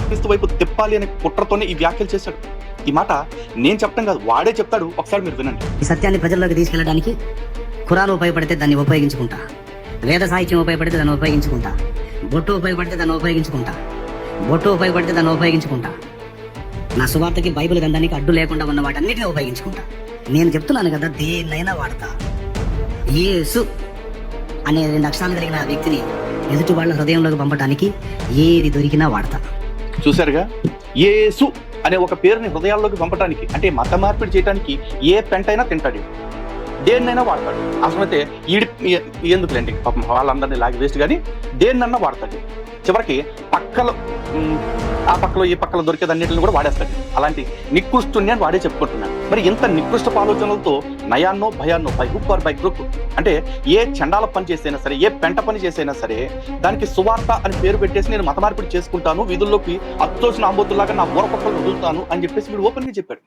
యేసుక్రీస్తు వైపు తిప్పాలి అనే కుట్రతోనే ఈ వ్యాఖ్యలు చేశాడు. ఈ మాట నేను చెప్పడం కాదు, వాడే చెప్తాడు. ఒకసారి మీరు వినండి. ఈ సత్యాన్ని ప్రజల్లోకి తీసుకెళ్ళడానికి ఖురాన్ ఉపయోగపడితే దాన్ని ఉపయోగించుకుంటా, వేద సాహిత్యం ఉపయోగపడితే దాన్ని ఉపయోగించుకుంటా, బొట్టు ఉపయోగపడితే దాన్ని ఉపయోగించుకుంటా, బొట్టు ఉపయోగపడితే దాన్ని ఉపయోగించుకుంటా, నా సువార్తకి బైబిల్ గ్రంథానికి అడ్డు లేకుండా ఉన్న వాటన్నిటిని ఉపయోగించుకుంటా. నేను చెప్తున్నాను కదా, దేన్నైనా వాడతా. యేసు అనే 2 అక్షరాలు కలిగిన వ్యక్తిని ఎదుటి వాళ్ళ హృదయంలోకి పంపడానికి ఏది దొరికినా వాడతా. చూశారుగా, యేసు అనే ఒక పేరుని హృదయాల్లోకి పంపడానికి, అంటే మత మార్పిడి చేయడానికి ఏ పెంటైనా తింటాడు, దేన్నైనా వాడతాడు. అసలైతే ఎందుకులేండి పాపం వాళ్ళందరినీ లాగి వేస్ట్, కానీ దేన్నన్నా వాడతాడు. చివరికి ఆ పక్కలో ఈ పక్కలో దొరికేదన్నిటిని కూడా వాడేస్తాడు. అలాంటి నికృష్టుని అని వాడే చెప్పుకుంటున్నాడు. మరి ఇంత నికృష్ట ఆలోచనలతో నయాన్నో భయాన్నో, by hook or by crook, అంటే ఏ చండాల పని చేసైనా సరే, ఏ పెంట పని చేసైనా సరే దానికి సువార్త అని పేరు పెట్టేసి నేను మత మార్పిడి చేసుకుంటాను, వీధుల్లోకి అచ్చోసిన ఆంబోతుల్లాగా నా ఊరపక్కలు వదులుతాను అని చెప్పేసి వీడు ఓపెన్గా చెప్పాడు.